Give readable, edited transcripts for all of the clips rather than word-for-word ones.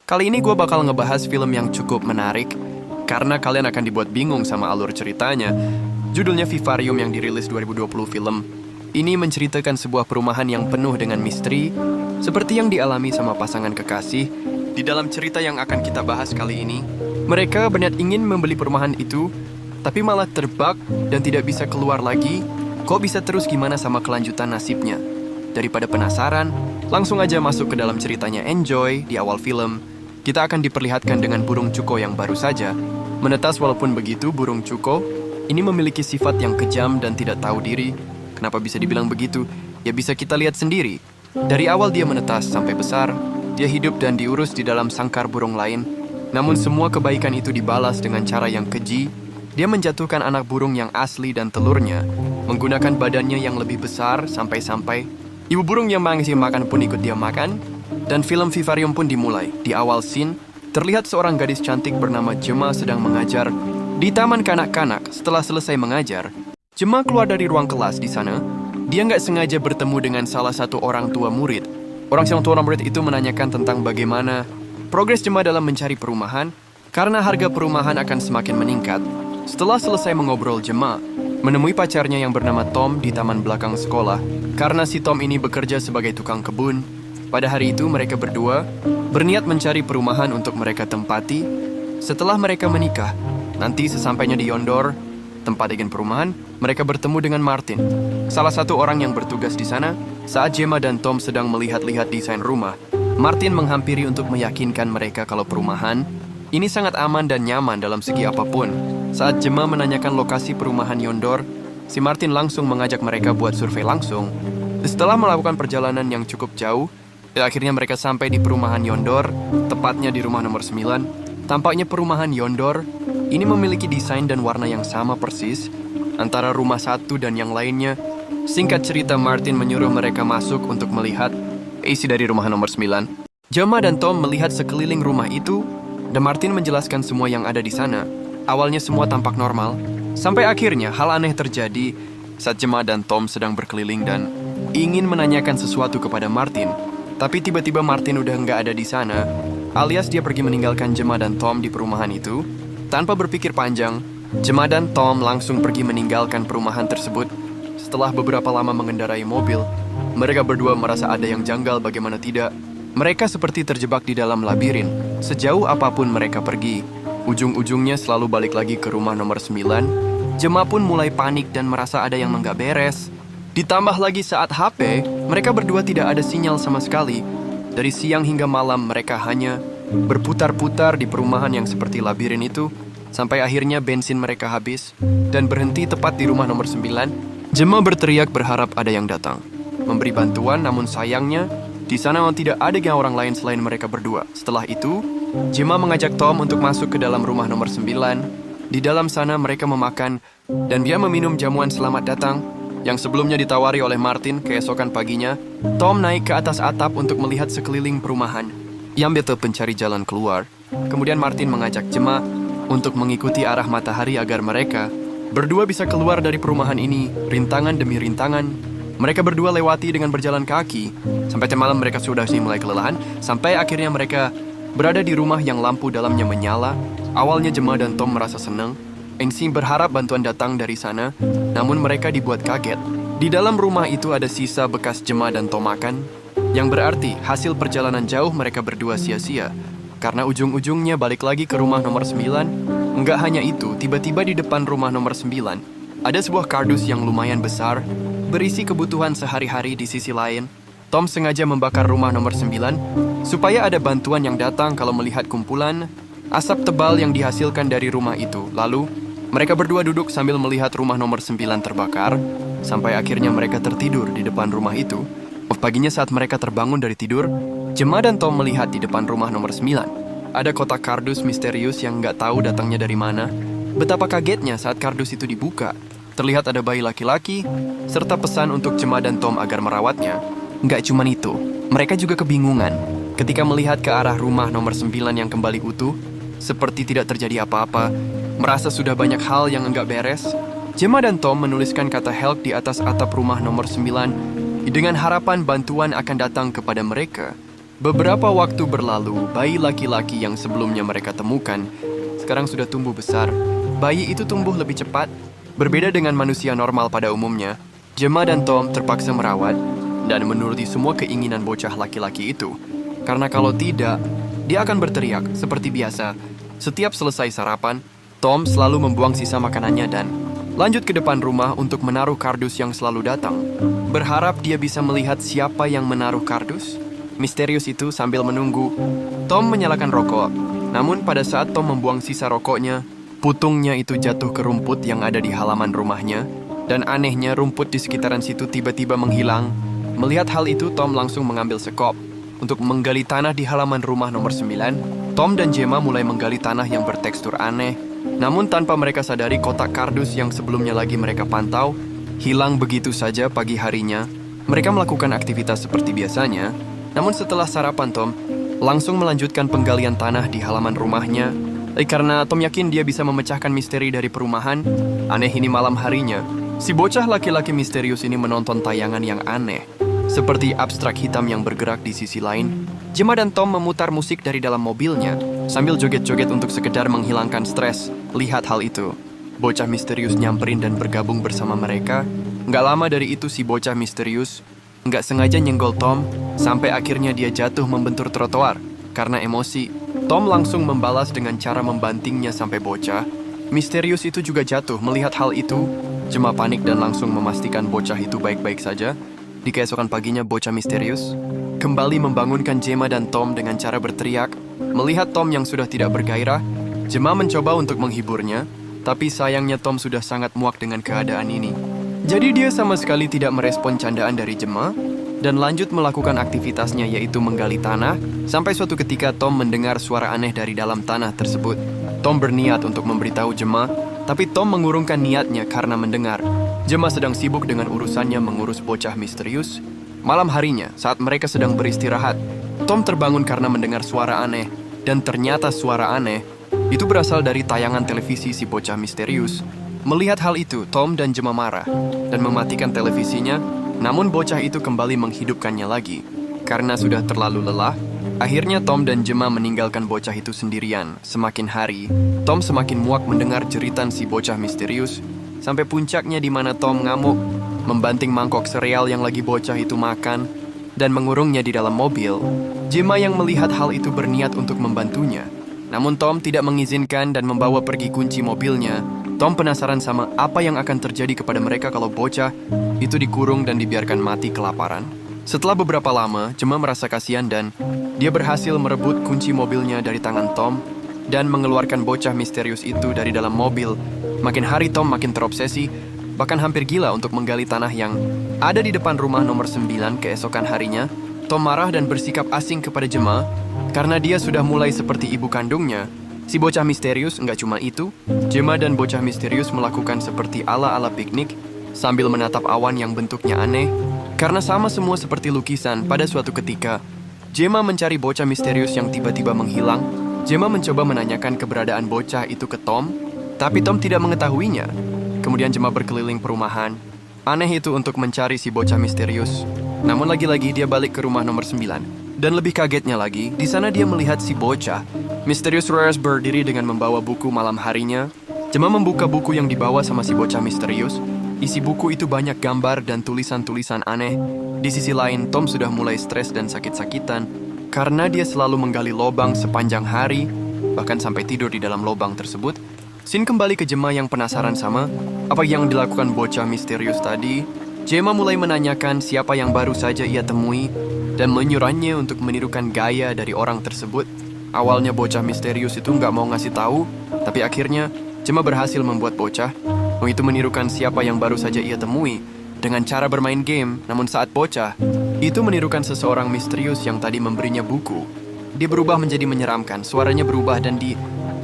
Kali ini gue bakal ngebahas film yang cukup menarik karena kalian akan dibuat bingung sama alur ceritanya. Judulnya Vivarium yang dirilis 2020 film. Ini menceritakan sebuah perumahan yang penuh dengan misteri seperti yang dialami sama pasangan kekasih. Di dalam cerita yang akan kita bahas kali ini, mereka berniat ingin membeli perumahan itu, tapi malah terbug dan tidak bisa keluar lagi. Kok bisa terus gimana sama kelanjutan nasibnya? Daripada penasaran, langsung aja masuk ke dalam ceritanya. Enjoy. Di awal film, kita akan diperlihatkan dengan burung cuko yang baru saja menetas. Walaupun begitu, burung cuko ini memiliki sifat yang kejam dan tidak tahu diri. Kenapa bisa dibilang begitu? Ya bisa kita lihat sendiri. Dari awal dia menetas sampai besar, dia hidup dan diurus di dalam sangkar burung lain. Namun semua kebaikan itu dibalas dengan cara yang keji. Dia menjatuhkan anak burung yang asli dan telurnya, menggunakan badannya yang lebih besar sampai-sampai ibu burung yang mengasih makan pun ikut dia makan. Dan film Vivarium pun dimulai. Di awal scene, terlihat seorang gadis cantik bernama Gemma sedang mengajar di taman kanak-kanak. Setelah selesai mengajar, Gemma keluar dari ruang kelas. Di sana, dia nggak sengaja bertemu dengan salah satu orang tua murid. Orang tua murid itu menanyakan tentang bagaimana progres Gemma dalam mencari perumahan, karena harga perumahan akan semakin meningkat. Setelah selesai mengobrol, Gemma menemui pacarnya yang bernama Tom di taman belakang sekolah, karena si Tom ini bekerja sebagai tukang kebun. Pada hari itu mereka berdua berniat mencari perumahan untuk mereka tempati. Setelah mereka menikah, nanti sesampainya di Yondor, tempat agen perumahan, mereka bertemu dengan Martin, salah satu orang yang bertugas di sana. Saat Gemma dan Tom sedang melihat-lihat desain rumah, Martin menghampiri untuk meyakinkan mereka kalau perumahan ini sangat aman dan nyaman dalam segi apapun. Saat Gemma menanyakan lokasi perumahan Yondor, si Martin langsung mengajak mereka buat survei langsung. Setelah melakukan perjalanan yang cukup jauh, akhirnya mereka sampai di perumahan Yondor, tepatnya di rumah nomor 9. Tampaknya perumahan Yondor ini memiliki desain dan warna yang sama persis antara rumah satu dan yang lainnya. Singkat cerita, Martin menyuruh mereka masuk untuk melihat isi dari rumah nomor 9. Gemma dan Tom melihat sekeliling rumah itu, dan Martin menjelaskan semua yang ada di sana. Awalnya semua tampak normal, sampai akhirnya hal aneh terjadi saat Gemma dan Tom sedang berkeliling dan ingin menanyakan sesuatu kepada Martin. Tapi tiba-tiba Martin udah nggak ada di sana, alias dia pergi meninggalkan Gemma dan Tom di perumahan itu. Tanpa berpikir panjang, Gemma dan Tom langsung pergi meninggalkan perumahan tersebut. Setelah beberapa lama mengendarai mobil, mereka berdua merasa ada yang janggal. Bagaimana tidak, mereka seperti terjebak di dalam labirin. Sejauh apapun mereka pergi, ujung-ujungnya selalu balik lagi ke rumah nomor 9. Gemma pun mulai panik dan merasa ada yang nggak beres. Ditambah lagi saat HP, mereka berdua tidak ada sinyal sama sekali. Dari siang hingga malam mereka hanya berputar-putar di perumahan yang seperti labirin itu, sampai akhirnya bensin mereka habis dan berhenti tepat di rumah nomor 9. Gemma berteriak berharap ada yang datang memberi bantuan, namun sayangnya di sana tidak ada orang lain selain mereka berdua. Setelah itu, Gemma mengajak Tom untuk masuk ke dalam rumah nomor 9. Di dalam sana mereka memakan dan dia meminum jamuan selamat datang yang sebelumnya ditawari oleh Martin. Keesokan paginya, Tom naik ke atas atap untuk melihat sekeliling perumahan. Ia betul pencari jalan keluar. Kemudian Martin mengajak Gemma untuk mengikuti arah matahari agar mereka berdua bisa keluar dari perumahan ini. Rintangan demi rintangan mereka berdua lewati dengan berjalan kaki. Sampai malam mereka sudah mulai kelelahan, sampai akhirnya mereka berada di rumah yang lampu dalamnya menyala. Awalnya Gemma dan Tom merasa senang. Engsi berharap bantuan datang dari sana, namun mereka dibuat kaget. Di dalam rumah itu ada sisa bekas Gemma dan Tom makan, yang berarti hasil perjalanan jauh mereka berdua sia-sia. Karena ujung-ujungnya balik lagi ke rumah nomor 9. Enggak hanya itu, tiba-tiba di depan rumah nomor 9 ada sebuah kardus yang lumayan besar, berisi kebutuhan sehari-hari. Di sisi lain, Tom sengaja membakar rumah nomor 9 supaya ada bantuan yang datang kalau melihat kumpulan asap tebal yang dihasilkan dari rumah itu. Lalu, mereka berdua duduk sambil melihat rumah nomor 9 terbakar, sampai akhirnya mereka tertidur di depan rumah itu. Paginya saat mereka terbangun dari tidur, Gemma dan Tom melihat di depan rumah nomor 9 ada kotak kardus misterius yang nggak tahu datangnya dari mana. Betapa kagetnya saat kardus itu dibuka. Terlihat ada bayi laki-laki, serta pesan untuk Gemma dan Tom agar merawatnya. Nggak cuma itu, mereka juga kebingungan ketika melihat ke arah rumah nomor 9 yang kembali utuh, seperti tidak terjadi apa-apa. Merasa sudah banyak hal yang nggak beres, Gemma dan Tom menuliskan kata help di atas atap rumah nomor 9 dengan harapan bantuan akan datang kepada mereka. Beberapa waktu berlalu, bayi laki-laki yang sebelumnya mereka temukan sekarang sudah tumbuh besar. Bayi itu tumbuh lebih cepat. Berbeda dengan manusia normal pada umumnya, Gemma dan Tom terpaksa merawat dan menuruti semua keinginan bocah laki-laki itu. Karena kalau tidak, dia akan berteriak seperti biasa. Setiap selesai sarapan, Tom selalu membuang sisa makanannya dan lanjut ke depan rumah untuk menaruh kardus yang selalu datang. Berharap dia bisa melihat siapa yang menaruh kardus. Misterius itu sambil menunggu, Tom menyalakan rokok. Namun pada saat Tom membuang sisa rokoknya, putungnya itu jatuh ke rumput yang ada di halaman rumahnya. Dan anehnya rumput di sekitaran situ tiba-tiba menghilang. Melihat hal itu, Tom langsung mengambil sekop untuk menggali tanah di halaman rumah nomor 9. Tom dan Gemma mulai menggali tanah yang bertekstur aneh. Namun tanpa mereka sadari, kotak kardus yang sebelumnya lagi mereka pantau hilang begitu saja pagi harinya. Mereka melakukan aktivitas seperti biasanya. Namun setelah sarapan, Tom langsung melanjutkan penggalian tanah di halaman rumahnya. Karena Tom yakin dia bisa memecahkan misteri dari perumahan. Aneh ini malam harinya, si bocah laki-laki misterius ini menonton tayangan yang aneh. Seperti abstrak hitam yang bergerak di sisi lain. Gemma dan Tom memutar musik dari dalam mobilnya sambil joget-joget untuk sekedar menghilangkan stres. Lihat hal itu. Bocah misterius nyamperin dan bergabung bersama mereka. Nggak lama dari itu si bocah misterius nggak sengaja nyenggol Tom, sampai akhirnya dia jatuh membentur trotoar. Karena emosi, Tom langsung membalas dengan cara membantingnya sampai bocah misterius itu juga jatuh. Melihat hal itu, Gemma panik dan langsung memastikan bocah itu baik-baik saja. Di keesokan paginya, bocah misterius kembali membangunkan Gemma dan Tom dengan cara berteriak. Melihat Tom yang sudah tidak bergairah, Gemma mencoba untuk menghiburnya, tapi sayangnya Tom sudah sangat muak dengan keadaan ini. Jadi dia sama sekali tidak merespon candaan dari Gemma dan lanjut melakukan aktivitasnya, yaitu menggali tanah. Sampai suatu ketika Tom mendengar suara aneh dari dalam tanah tersebut. Tom berniat untuk memberitahu Gemma, tapi Tom mengurungkan niatnya karena mendengar Gemma sedang sibuk dengan urusannya mengurus bocah misterius. Malam harinya, saat mereka sedang beristirahat, Tom terbangun karena mendengar suara aneh. Dan ternyata suara aneh itu berasal dari tayangan televisi si bocah misterius. Melihat hal itu, Tom dan Gemma marah dan mematikan televisinya. Namun bocah itu kembali menghidupkannya lagi. Karena sudah terlalu lelah, akhirnya Tom dan Gemma meninggalkan bocah itu sendirian. Semakin hari, Tom semakin muak mendengar jeritan si bocah misterius. Sampai puncaknya di mana Tom ngamuk, membanting mangkok sereal yang lagi bocah itu makan, dan mengurungnya di dalam mobil. Gemma yang melihat hal itu berniat untuk membantunya. Namun Tom tidak mengizinkan dan membawa pergi kunci mobilnya. Tom penasaran sama apa yang akan terjadi kepada mereka kalau bocah itu dikurung dan dibiarkan mati kelaparan. Setelah beberapa lama, Gemma merasa kasihan dan dia berhasil merebut kunci mobilnya dari tangan Tom dan mengeluarkan bocah misterius itu dari dalam mobil. Makin hari Tom makin terobsesi, bahkan hampir gila untuk menggali tanah yang ada di depan rumah nomor 9. Keesokan harinya, Tom marah dan bersikap asing kepada Gemma karena dia sudah mulai seperti ibu kandungnya. Si bocah misterius nggak cuma itu, Gemma dan bocah misterius melakukan seperti ala-ala piknik sambil menatap awan yang bentuknya aneh. Karena sama semua seperti lukisan, pada suatu ketika, Gemma mencari bocah misterius yang tiba-tiba menghilang. Gemma mencoba menanyakan keberadaan bocah itu ke Tom, tapi Tom tidak mengetahuinya. Kemudian Gemma berkeliling perumahan, aneh itu untuk mencari si bocah misterius. Namun lagi-lagi dia balik ke rumah nomor 9. Dan lebih kagetnya lagi, di sana dia melihat si bocah misterius Reyes berdiri dengan membawa buku malam harinya. Gemma membuka buku yang dibawa sama si bocah misterius. Isi buku itu banyak gambar dan tulisan-tulisan aneh. Di sisi lain, Tom sudah mulai stres dan sakit-sakitan karena dia selalu menggali lobang sepanjang hari, bahkan sampai tidur di dalam lobang tersebut. Scene kembali ke Gemma yang penasaran sama apa yang dilakukan bocah misterius tadi. Gemma mulai menanyakan siapa yang baru saja ia temui dan menyuruhnya untuk menirukan gaya dari orang tersebut. Awalnya bocah misterius itu nggak mau ngasih tahu, tapi akhirnya Gemma berhasil membuat bocah itu menirukan siapa yang baru saja ia temui dengan cara bermain game. Namun saat bocah itu menirukan seseorang misterius yang tadi memberinya buku, dia berubah menjadi menyeramkan. Suaranya berubah dan di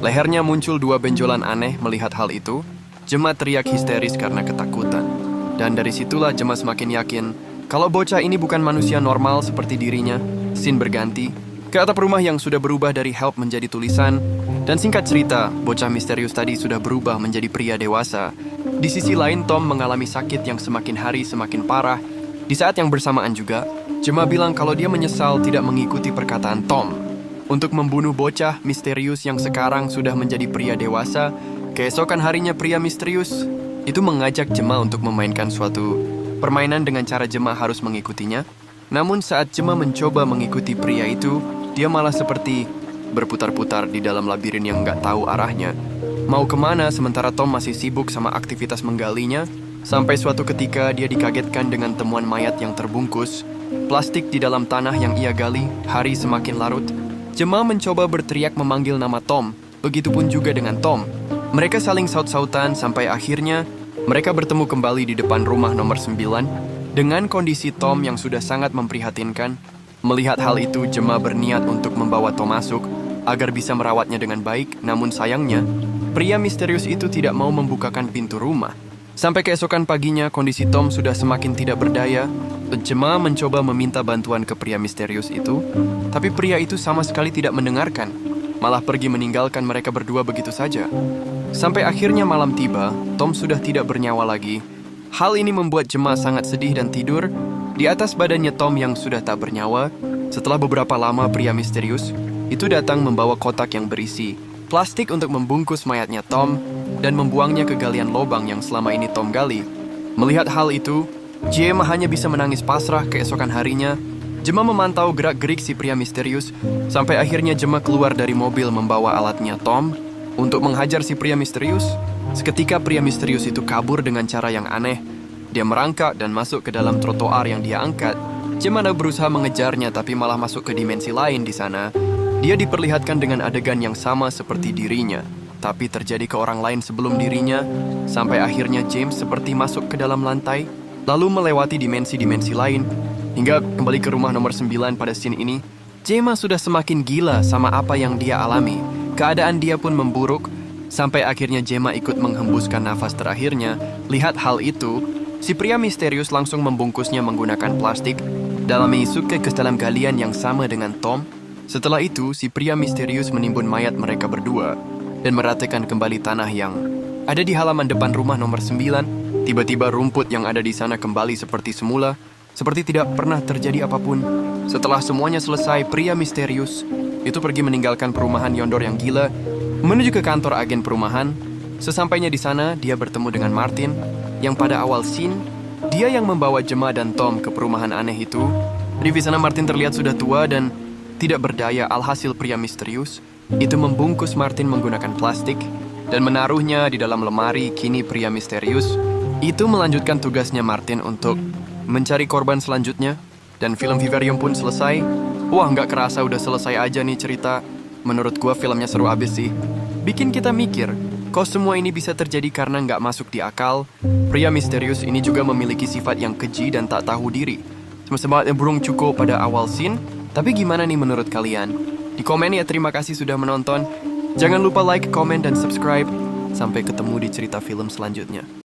lehernya muncul 2 benjolan aneh. Melihat hal itu, Gemma teriak histeris karena ketakutan. Dan dari situlah Gemma semakin yakin kalau bocah ini bukan manusia normal seperti dirinya. Scene berganti ke atap rumah yang sudah berubah dari help menjadi tulisan. Dan singkat cerita, bocah misterius tadi sudah berubah menjadi pria dewasa. Di sisi lain, Tom mengalami sakit yang semakin hari semakin parah. Di saat yang bersamaan juga, Gemma bilang kalau dia menyesal tidak mengikuti perkataan Tom untuk membunuh bocah misterius yang sekarang sudah menjadi pria dewasa. Keesokan harinya pria misterius itu mengajak Gemma untuk memainkan suatu permainan dengan cara Gemma harus mengikutinya. Namun saat Gemma mencoba mengikuti pria itu, dia malah seperti berputar-putar di dalam labirin yang nggak tahu arahnya. Mau kemana sementara Tom masih sibuk sama aktivitas menggalinya, sampai suatu ketika dia dikagetkan dengan temuan mayat yang terbungkus plastik di dalam tanah yang ia gali. Hari semakin larut. Gemma mencoba berteriak memanggil nama Tom, begitupun juga dengan Tom. Mereka saling saut-sautan sampai akhirnya mereka bertemu kembali di depan rumah nomor 9 dengan kondisi Tom yang sudah sangat memprihatinkan. Melihat hal itu, Gemma berniat untuk membawa Tom masuk agar bisa merawatnya dengan baik. Namun sayangnya, pria misterius itu tidak mau membukakan pintu rumah. Sampai keesokan paginya, kondisi Tom sudah semakin tidak berdaya. Gemma mencoba meminta bantuan ke pria misterius itu, tapi pria itu sama sekali tidak mendengarkan, malah pergi meninggalkan mereka berdua begitu saja. Sampai akhirnya malam tiba, Tom sudah tidak bernyawa lagi. Hal ini membuat Gemma sangat sedih dan tidur di atas badannya Tom yang sudah tak bernyawa. Setelah beberapa lama, pria misterius itu datang membawa kotak yang berisi plastik untuk membungkus mayatnya Tom dan membuangnya ke galian lubang yang selama ini Tom gali. Melihat hal itu, Gemma hanya bisa menangis pasrah. Keesokan harinya, Gemma memantau gerak-gerik si pria misterius, sampai akhirnya Gemma keluar dari mobil membawa alatnya Tom untuk menghajar si pria misterius. Seketika pria misterius itu kabur dengan cara yang aneh. Dia merangkak dan masuk ke dalam trotoar yang dia angkat. Gemma berusaha mengejarnya tapi malah masuk ke dimensi lain di sana. Dia diperlihatkan dengan adegan yang sama seperti dirinya, tapi terjadi ke orang lain sebelum dirinya, sampai akhirnya James seperti masuk ke dalam lantai, lalu melewati dimensi-dimensi lain, hingga kembali ke rumah nomor 9 pada scene ini. Gemma sudah semakin gila sama apa yang dia alami. Keadaan dia pun memburuk, sampai akhirnya Gemma ikut menghembuskan nafas terakhirnya. Lihat hal itu, si pria misterius langsung membungkusnya menggunakan plastik, dalam menyisupkan ke dalam galian yang sama dengan Tom. Setelah itu, si pria misterius menimbun mayat mereka berdua dan meratakan kembali tanah yang ada di halaman depan rumah nomor 9. Tiba-tiba rumput yang ada di sana kembali seperti semula, seperti tidak pernah terjadi apapun. Setelah semuanya selesai, pria misterius itu pergi meninggalkan perumahan Yondor yang gila, menuju ke kantor agen perumahan. Sesampainya di sana, dia bertemu dengan Martin, yang pada awal scene, dia yang membawa Gemma dan Tom ke perumahan aneh itu. Di sana Martin terlihat sudah tua dan tidak berdaya. Alhasil pria misterius itu membungkus Martin menggunakan plastik dan menaruhnya di dalam lemari. Kini pria misterius itu melanjutkan tugasnya Martin untuk mencari korban selanjutnya. Dan film Vivarium pun selesai. Wah, nggak kerasa udah selesai aja nih cerita. Menurut gua filmnya seru abis sih. Bikin kita mikir, kok semua ini bisa terjadi karena nggak masuk di akal. Pria misterius ini juga memiliki sifat yang keji dan tak tahu diri. Semangatnya burung cukup pada awal scene. Tapi gimana nih menurut kalian? Di komen ya. Terima kasih sudah menonton. Jangan lupa like, komen, dan subscribe. Sampai ketemu di cerita film selanjutnya.